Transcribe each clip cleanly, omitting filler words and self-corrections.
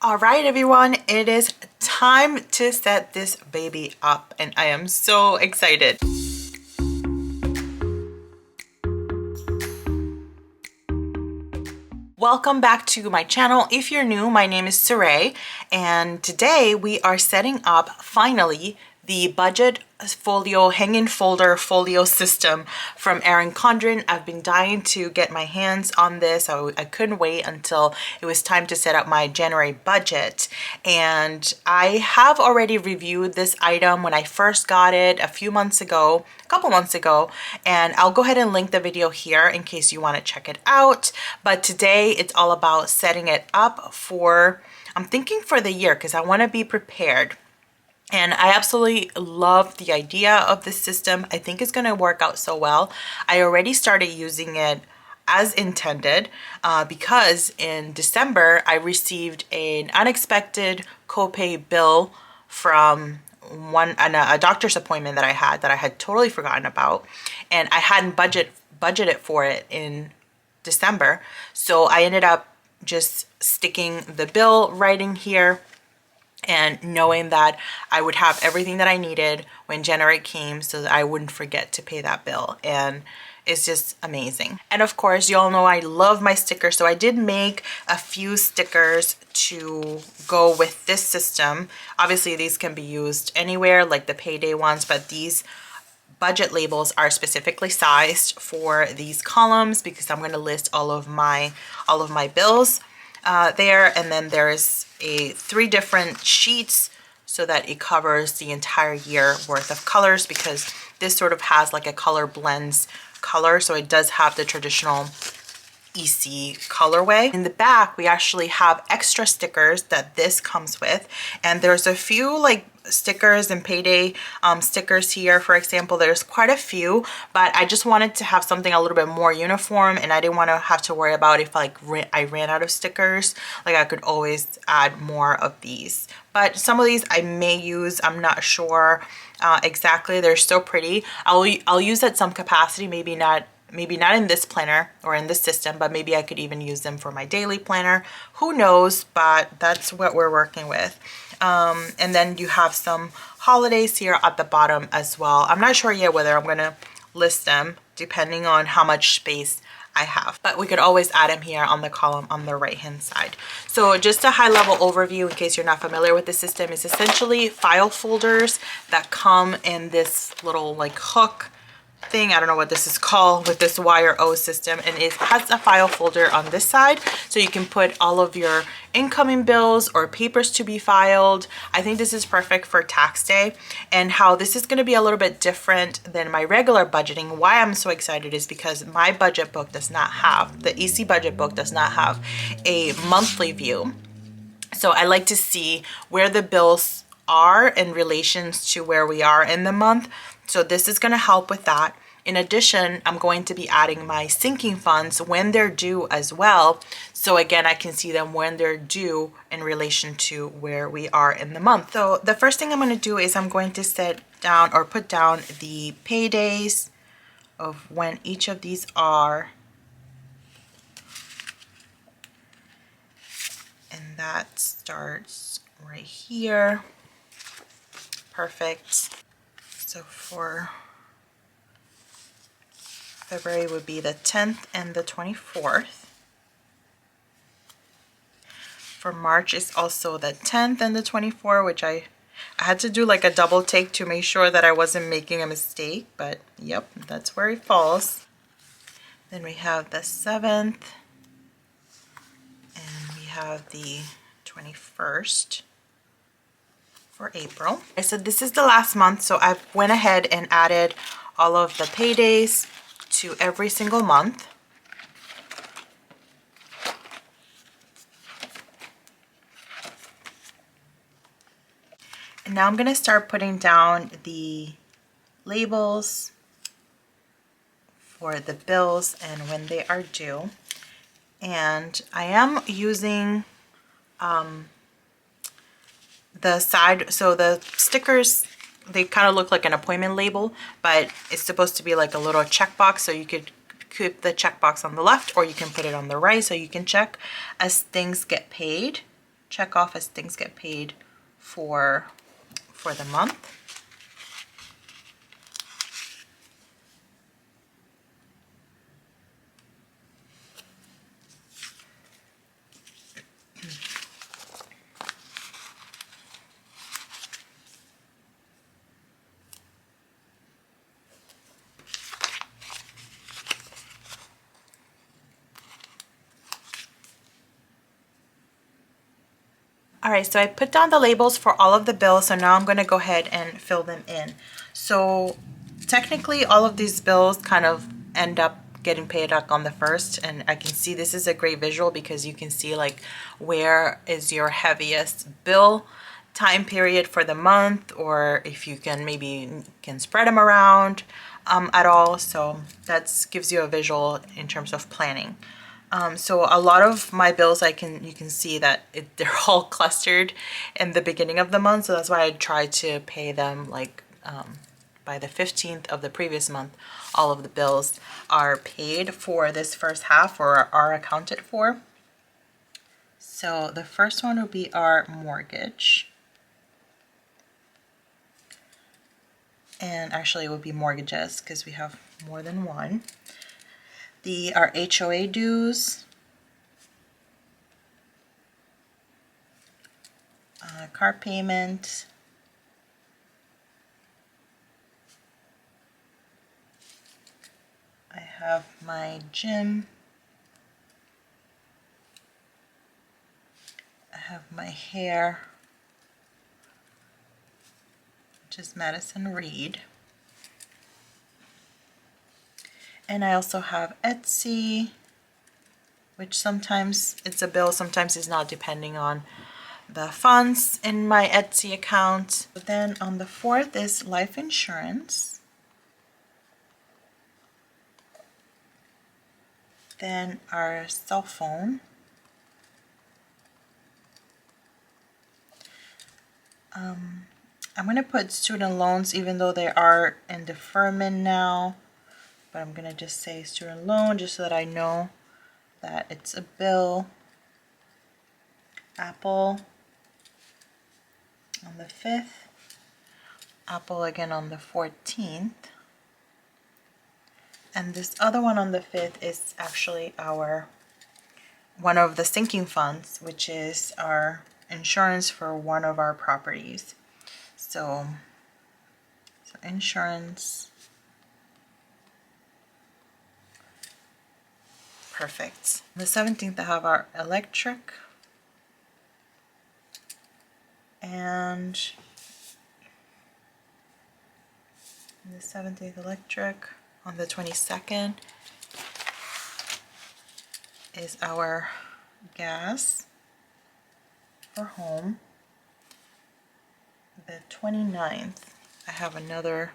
All right, everyone, it is time to set this baby up, and I am so excited. Welcome back to my channel. If you're new, my name is Saray, and today we are setting up finally the budget folio hanging folder folio system from Erin Condren. I've been dying to get my hands on this. I couldn't wait until it was time to set up my January budget, and I have already reviewed this item when I first got it a couple months ago, and I'll go ahead and link the video here in case you want to check it out. But today it's all about setting it up for, I'm thinking for the year, because I want to be prepared. And I absolutely love the idea of this system. I think it's going to work out so well. I already started using it as intended because in December I received an unexpected copay bill from a doctor's appointment that I had totally forgotten about, and I hadn't budgeted for it in December. So I ended up just sticking the bill right in here, and knowing that I would have everything that I needed when January came so that I wouldn't forget to pay that bill. And it's just amazing. And of course, you all know I love my stickers, so I did make a few stickers to go with this system. Obviously, these can be used anywhere, like the payday ones, but these budget labels are specifically sized for these columns because I'm going to list all of my bills there. And then there's three different sheets so that it covers the entire year worth of colors, because this sort of has like a color blends color, so it does have the traditional EC colorway. In the back we actually have extra stickers that this comes with, and there's a few like stickers and payday stickers here. For example, there's quite a few, but I just wanted to have something a little bit more uniform, and I didn't want to have to worry about if I ran out of stickers. Like, I could always add more of these, but some of these I may use. I'm not sure exactly. They're so pretty. I'll use at some capacity, maybe not in this planner or in this system, but maybe I could even use them for my daily planner. Who knows? But that's what we're working with. And then you have some holidays here at the bottom as well. I'm not sure yet whether I'm going to list them depending on how much space I have, but we could always add them here on the column on the right hand side. So just a high level overview in case you're not familiar with the system is essentially file folders that come in this little like hook thing. I don't know what this is called, with this wire O system, and it has a file folder on this side, so you can put all of your incoming bills or papers to be filed. I think this is perfect for tax day, and how this is going to be a little bit different than my regular budgeting. Why I'm so excited is because my budget book does not have, the EC budget book does not have a monthly view. So I like to see where the bills are in relation to where we are in the month. So this is going to help with that. In addition, I'm going to be adding my sinking funds when they're due as well. So again, I can see them when they're due in relation to where we are in the month. So the first thing I'm going to do is I'm going to set down or put down the paydays of when each of these are. And that starts right here. Perfect. So for February would be the 10th and the 24th. For March is also the 10th and the 24th, which I had to do like a double take to make sure that I wasn't making a mistake, but yep, that's where it falls. Then we have the 7th, and we have the 21st. For April. So this is the last month, so I went ahead and added all of the paydays to every single month. And now I'm going to start putting down the labels for the bills and when they are due. And I am using the side, so the stickers, they kind of look like an appointment label, but it's supposed to be like a little checkbox, so you could keep the checkbox on the left or you can put it on the right so you can check as things get paid. check off as things get paid for the month. All right, so I put down the labels for all of the bills, so now I'm going to go ahead and fill them in. So technically all of these bills kind of end up getting paid like on the first, and I can see this is a great visual because you can see like where is your heaviest bill time period for the month, or if you can maybe spread them around at all. So that gives you a visual in terms of planning. So a lot of my bills, you can see that they're all clustered in the beginning of the month. So that's why I try to pay them like by the 15th of the previous month. All of the bills are paid for this first half or are accounted for. So the first one will be our mortgage. And actually it would be mortgages because we have more than one. Our HOA dues, car payment, I have my gym, I have my hair, which is Madison Reed, and I also have Etsy, which sometimes it's a bill, sometimes it's not, depending on the funds in my Etsy account. But then on the 4th is life insurance. Then our cell phone. I'm going to put student loans even though they are in deferment now, but I'm going to just say student loan just so that I know that it's a bill. Apple on the 5th, Apple again on the 14th, and this other one on the 5th is actually one of the sinking funds, which is our insurance for one of our properties. So insurance, perfect. On the 17th I have our electric, and the 17th electric. On the 22nd is our gas for home. The 29th I have another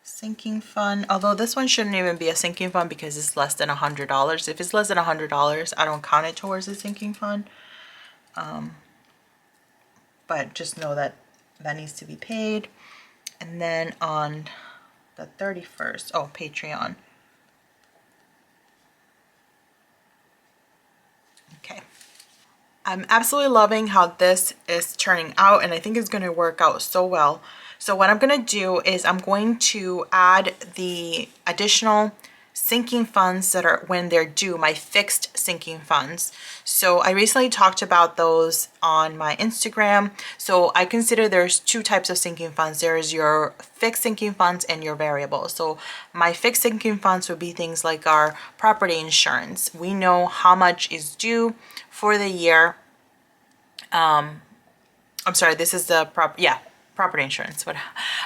sinking fund, although this one shouldn't even be a sinking fund because it's less than $100. If it's less than $100 I don't count it towards the sinking fund, but just know that that needs to be paid. And then on the 31st, oh, Patreon. Okay. I'm absolutely loving how this is turning out, and I think it's going to work out so well. So what I'm going to do is I'm going to add the additional sinking funds that are when they're due, my fixed sinking funds. So I recently talked about those on my Instagram. So I consider there's two types of sinking funds. There's your fixed sinking funds and your variable. So my fixed sinking funds would be things like our property insurance. We know how much is due for the year. I'm sorry, this is the property insurance. But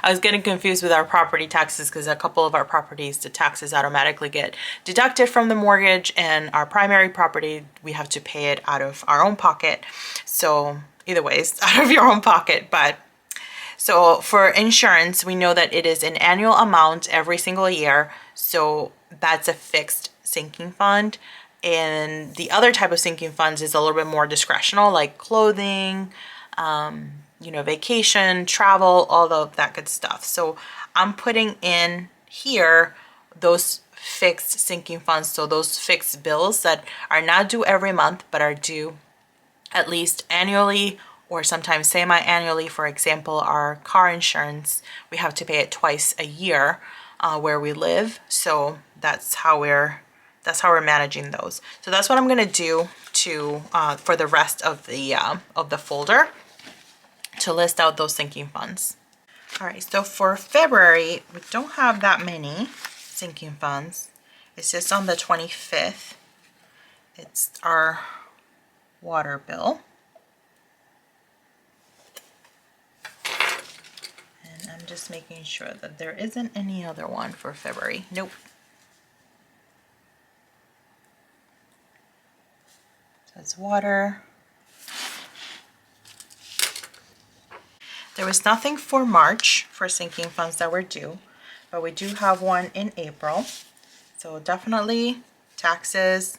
I was getting confused with our property taxes because a couple of our properties, the taxes automatically get deducted from the mortgage, and our primary property, we have to pay it out of our own pocket. So either ways, out of your own pocket. But so for insurance, we know that it is an annual amount every single year. So that's a fixed sinking fund. And the other type of sinking funds is a little bit more discretional, like clothing, vacation, travel, all of that good stuff. So I'm putting in here those fixed sinking funds. So those fixed bills that are not due every month, but are due at least annually or sometimes semi-annually. For example, our car insurance, we have to pay it twice a year where we live. So that's how we're managing those. So that's what I'm gonna do to for the rest of the folder, to list out those sinking funds. All right, so for February, we don't have that many sinking funds. It's just on the 25th. It's our water bill. And I'm just making sure that there isn't any other one for February. Nope. So it's water. There was nothing for March for sinking funds that were due, but we do have one in April. So definitely taxes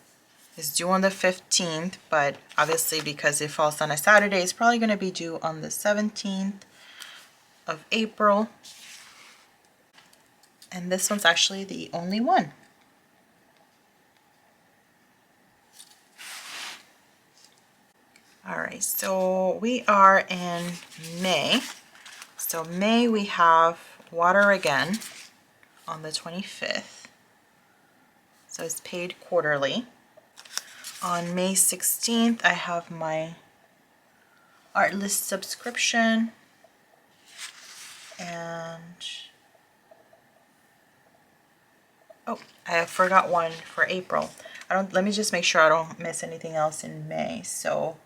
is due on the 15th, but obviously because it falls on a Saturday, it's probably going to be due on the 17th of April. And this one's actually the only one. All right, so we are in May. So May we have water again on the 25th. So it's paid quarterly. On May 16th, I have my Artlist subscription. And oh, I forgot one for April. Let me just make sure I don't miss anything else in May. So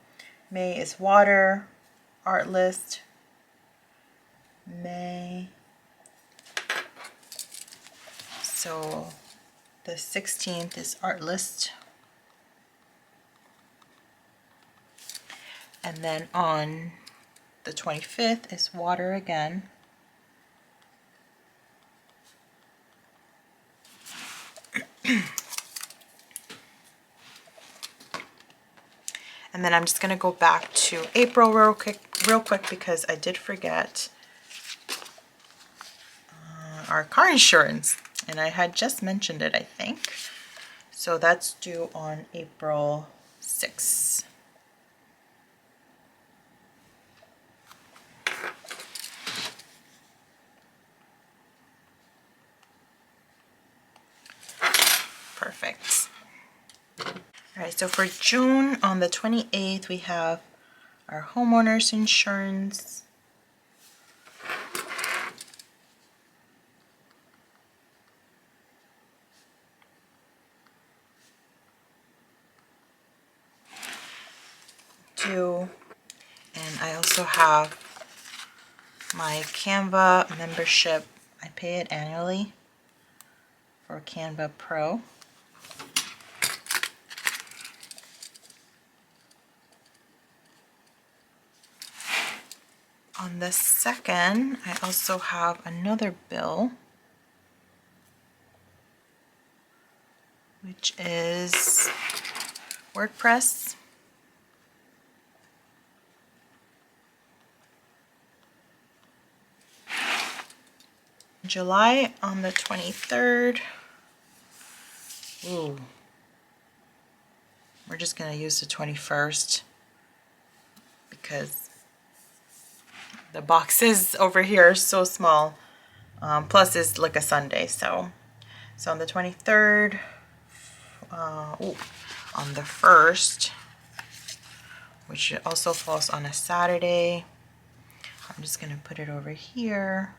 May is water, Artlist, May. So the 16th is Artlist. And then on the 25th is water again. And then I'm just going to go back to April real quick because I did forget our car insurance, and I had just mentioned it, I think. So that's due on April 6th. Perfect. All right, so for June on the 28th, we have our homeowner's insurance. Due. And I also have my Canva membership. I pay it annually for Canva Pro. On the 2nd, I also have another bill, which is WordPress. July on the 23rd. Ooh. We're just going to use the 21st because the boxes over here are so small. Plus it's like a Sunday. So on the 23rd, on the 1st, which also falls on a Saturday, I'm just going to put it over here.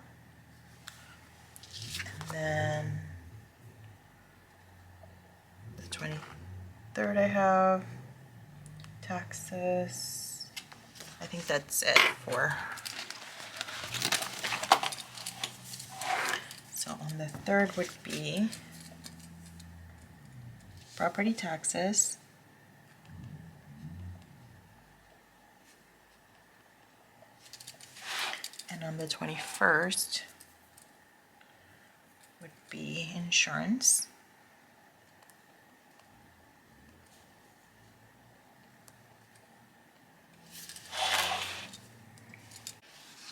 And then the 23rd I have taxes. I think that's it for. So on the 3rd would be property taxes. And on the 21st would be insurance.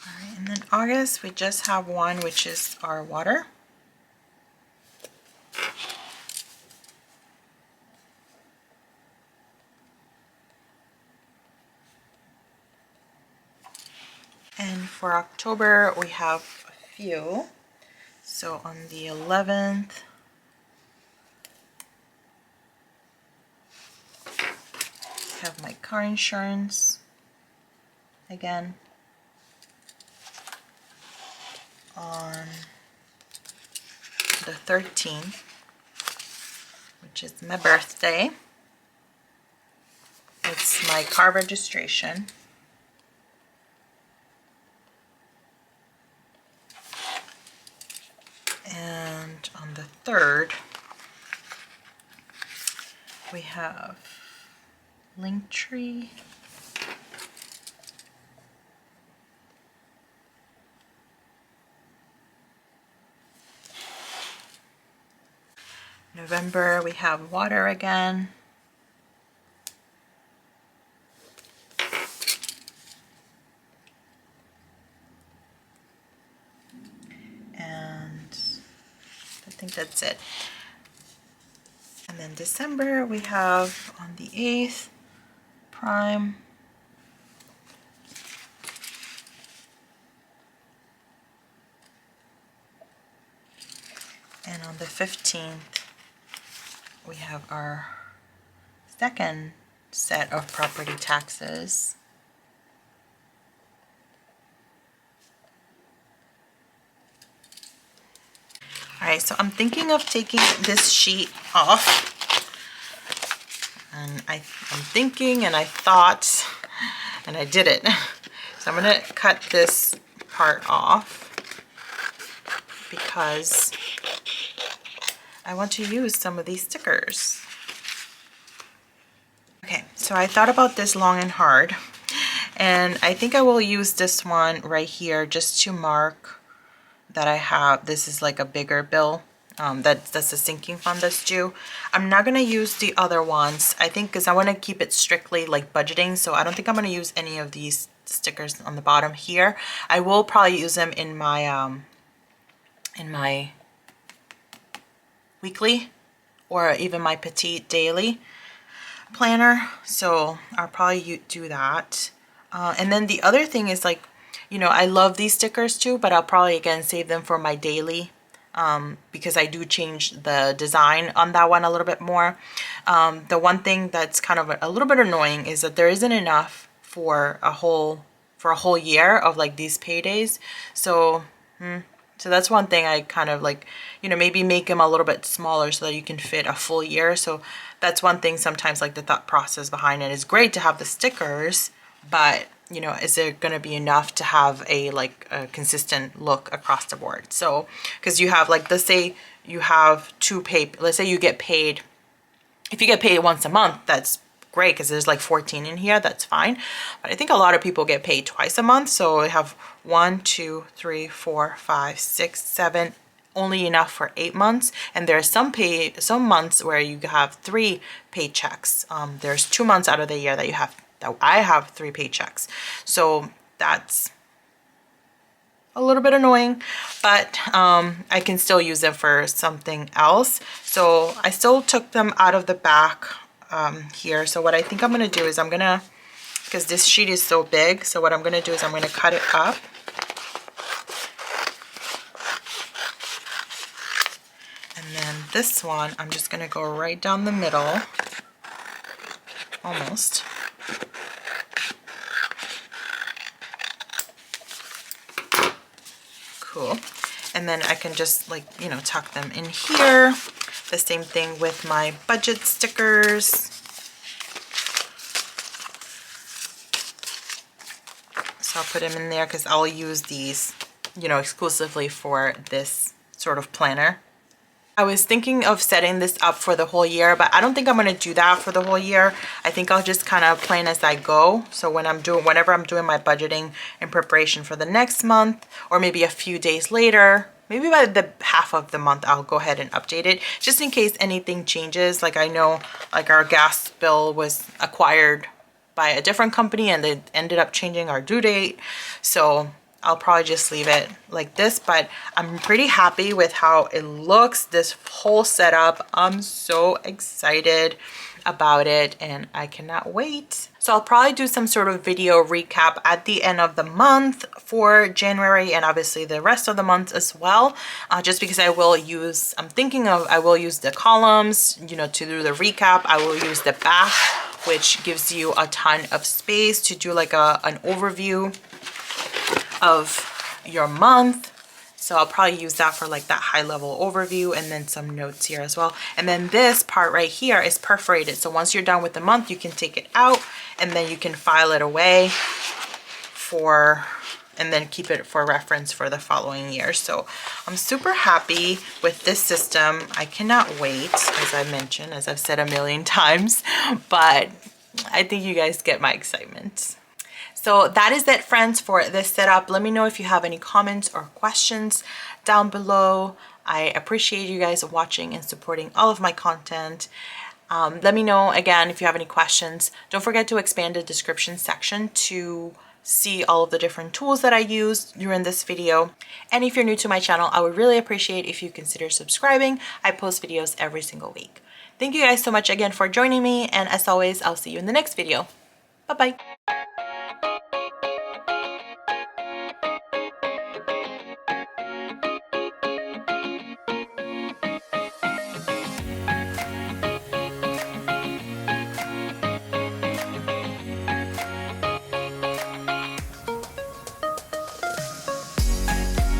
All right, and then August, we just have one, which is our water. And for October, we have a few. So on the 11th, I have my car insurance again. On the 13th, which is my birthday, it's my car registration. And on the 3rd, we have Linktree. November, we have water again. And I think that's it. And then December, we have on the 8th, Prime. And on the 15th, we have our second set of property taxes. All right, so I'm thinking of taking this sheet off. And I'm thinking and I thought, and I did it. So I'm gonna cut this part off because I want to use some of these stickers. Okay, so I thought about this long and hard, and I think I will use this one right here just to mark that I have, this is like a bigger bill. That's a sinking fund that's due. I'm not gonna use the other ones, I think, because I want to keep it strictly like budgeting, so I don't think I'm gonna use any of these stickers on the bottom here. I will probably use them in my weekly or even my petite daily planner, so I'll probably do that. And then the other thing is, like, you know, I love these stickers too, but I'll probably again save them for my daily, because I do change the design on that one a little bit more. The one thing that's kind of a little bit annoying is that there isn't enough for a whole year of like these paydays. So so that's one thing I kind of like, you know, maybe make them a little bit smaller so that you can fit a full year. So that's one thing sometimes, like the thought process behind it is great to have the stickers, but you know, is there going to be enough to have a like a consistent look across the board? So because you have like, let's say you have let's say you get paid, if you get paid once a month, that's great because there's like 14 in here, that's fine. But I think a lot of people get paid twice a month, so I have 1 2 3 4 5 6 7, only enough for 8 months. And there are some months where you have 3 paychecks. There's 2 months out of the year that I have 3 paychecks, so that's a little bit annoying, but I can still use them for something else. So I still took them out of the back here. So what I think I'm gonna do is because this sheet is so big, so what I'm gonna do is I'm gonna cut it up. And then this one, I'm just gonna go right down the middle, almost. Cool. And then I can just, like, you know, tuck them in here. The same thing with my budget stickers. So I'll put them in there because I'll use these, you know, exclusively for this sort of planner. I was thinking of setting this up for the whole year, but I don't think I'm going to do that for the whole year. I think I'll just kind of plan as I go. So whenever I'm doing my budgeting in preparation for the next month, or maybe a few days later, maybe by the half of the month, I'll go ahead and update it just in case anything changes. Like, I know, like, our gas bill was acquired by a different company and they ended up changing our due date. So I'll probably just leave it like this, but I'm pretty happy with how it looks, this whole setup. I'm so excited about it and I cannot wait. So I'll probably do some sort of video recap at the end of the month for January, and obviously the rest of the month as well, just because I will use the columns, you know, to do the recap. I will use the back, which gives you a ton of space to do like an overview of your month. So I'll probably use that for like that high level overview, and then some notes here as well. And then this part right here is perforated. So once you're done with the month, you can take it out and then you can file it away and then keep it for reference for the following year. So I'm super happy with this system. I cannot wait, as I mentioned, as I've said a million times, but I think you guys get my excitement. So that is it, friends, for this setup. Let me know if you have any comments or questions down below. I appreciate you guys watching and supporting all of my content. Let me know again if you have any questions. Don't forget to expand the description section to see all of the different tools that I used during this video. And if you're new to my channel, I would really appreciate if you consider subscribing. I post videos every single week. Thank you guys so much again for joining me, and as always, I'll see you in the next video. Bye-bye.